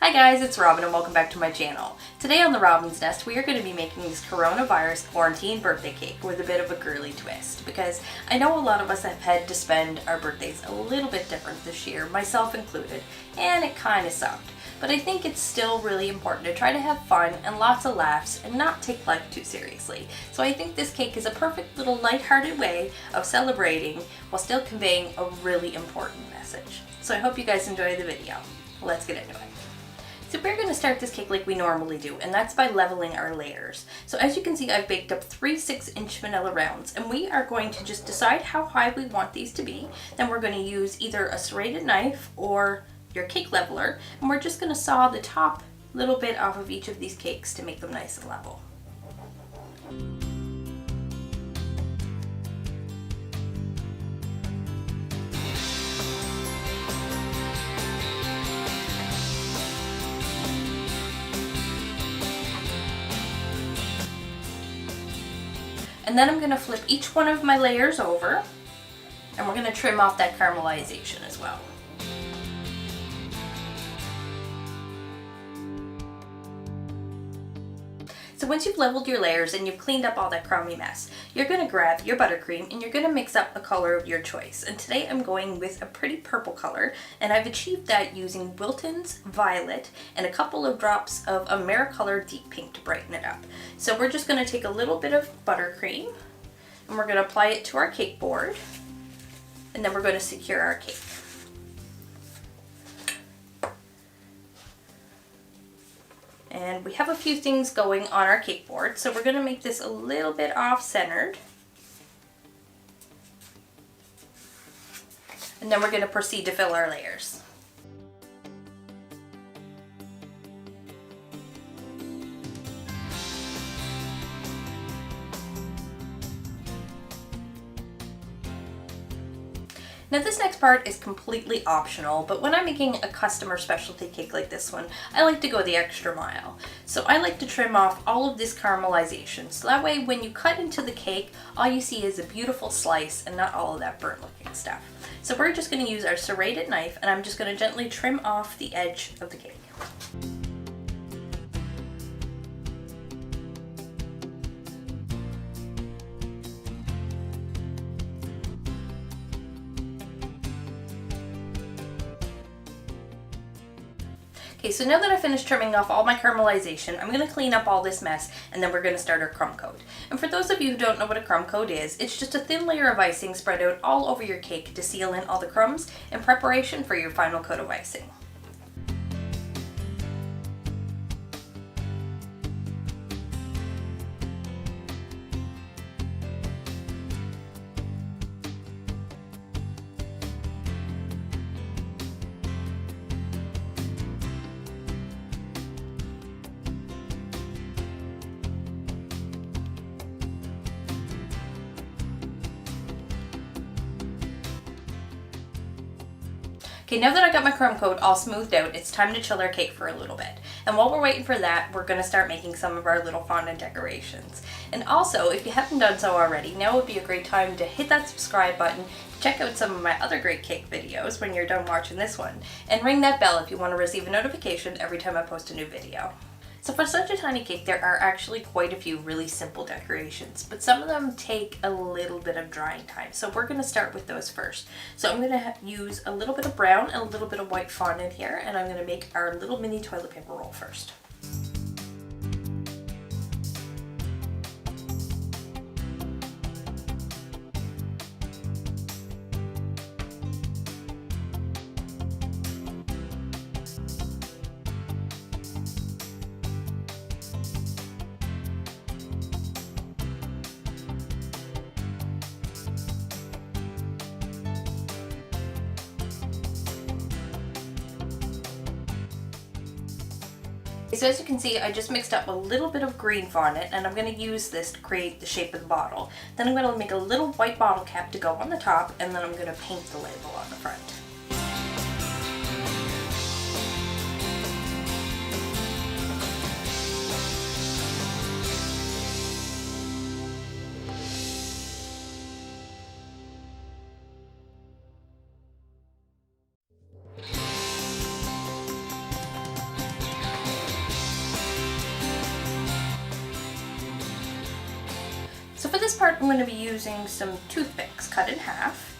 Hi guys, it's Robin and welcome back to my channel. Today on the Robin's Nest we are going to be making this coronavirus quarantine birthday cake with a bit of a girly twist, because I know a lot of us have had to spend our birthdays a little bit different this year, myself included, and it kind of sucked. But I think it's still really important to try to have fun and lots of laughs and not take life too seriously. So I think this cake is a perfect little lighthearted way of celebrating while still conveying a really important message. So I hope you guys enjoy the video. Let's get into it. So we're going to start this cake like we normally do, and that's by leveling our layers. So as you can see, I've baked up 3 6-inch vanilla rounds, and we are going to just decide how high we want these to be. Then we're going to use either a serrated knife or your cake leveler, and we're just going to saw the top little bit off of each of these cakes to make them nice and level. And then I'm going to flip each one of my layers over, and we're going to trim off that caramelization as well. So once you've leveled your layers and you've cleaned up all that crummy mess, you're going to grab your buttercream and you're going to mix up a color of your choice. And today I'm going with a pretty purple color, and I've achieved that using Wilton's Violet and a couple of drops of AmeriColor Deep Pink to brighten it up. So we're just going to take a little bit of buttercream and we're going to apply it to our cake board, and then we're going to secure our cake. And we have a few things going on our cake board, so we're going to make this a little bit off-centered. And then we're going to proceed to fill our layers. Now this next part is completely optional, but when I'm making a custom or specialty cake like this one, I like to go the extra mile. So I like to trim off all of this caramelization, so that way when you cut into the cake, all you see is a beautiful slice and not all of that burnt looking stuff. So we're just going to use our serrated knife, and I'm just going to gently trim off the edge of the cake. Okay, so now that I've finished trimming off all my caramelization, I'm going to clean up all this mess, and then we're going to start our crumb coat. And for those of you who don't know what a crumb coat is, it's just a thin layer of icing spread out all over your cake to seal in all the crumbs in preparation for your final coat of icing. Okay, now that I got my crumb coat all smoothed out, it's time to chill our cake for a little bit. And while we're waiting for that, we're going to start making some of our little fondant decorations. And also, if you haven't done so already, now would be a great time to hit that subscribe button, check out some of my other great cake videos when you're done watching this one, and ring that bell if you want to receive a notification every time I post a new video. So for such a tiny cake, there are actually quite a few really simple decorations, but some of them take a little bit of drying time. So we're going to start with those first. So I'm going to use a little bit of brown and a little bit of white fondant here, and I'm going to make our little mini toilet paper roll first. So as you can see, I just mixed up a little bit of green fondant, and I'm going to use this to create the shape of the bottle. Then I'm going to make a little white bottle cap to go on the top, and then I'm going to paint the label on the front. this part, I'm going to be using some toothpicks cut in half,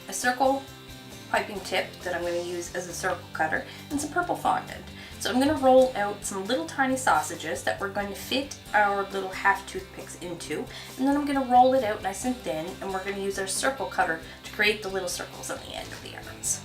a circle piping tip that I'm going to use as a circle cutter, and some purple fondant. So I'm going to roll out some little tiny sausages that we're going to fit our little half toothpicks into, and then I'm going to roll it out nice and thin, and we're going to use our circle cutter to create the little circles on the end of the ends.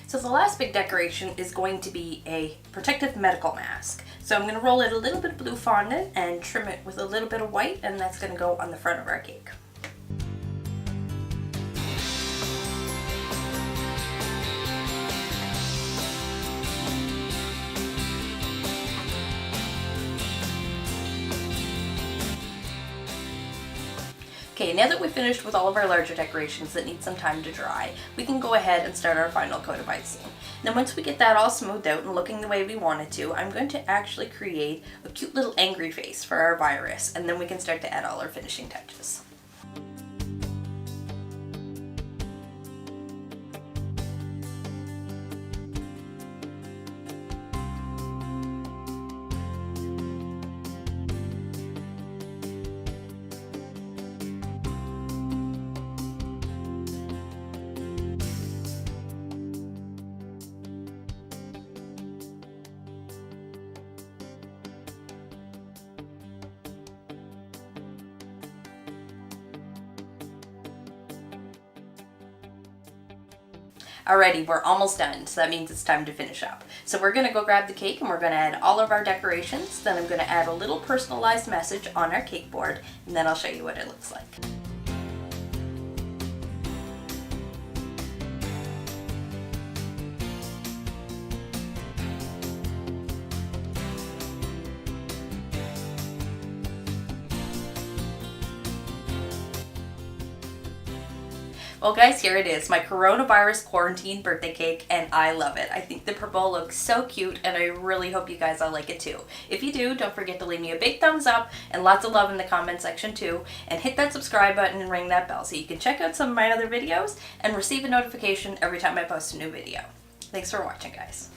So the last big decoration is going to be a protective medical mask. So I'm going to roll it a little bit of blue fondant and trim it with a little bit of white, and that's going to go on the front of our cake. Okay, now that we've finished with all of our larger decorations that need some time to dry, we can go ahead and start our final coat of icing. Then once we get that all smoothed out and looking the way we want it to, I'm going to actually create a cute little angry face for our virus, and then we can start to add all our finishing touches. Alrighty, we're almost done, so that means it's time to finish up. So we're going to go grab the cake and we're going to add all of our decorations. Then I'm going to add a little personalized message on our cake board, and then I'll show you what it looks like. Well guys, here it is, my coronavirus quarantine birthday cake, and I love it. I think the purple looks so cute, and I really hope you guys all like it too. If you do, don't forget to leave me a big thumbs up and lots of love in the comment section too, and hit that subscribe button and ring that bell so you can check out some of my other videos and receive a notification every time I post a new video. Thanks for watching, guys.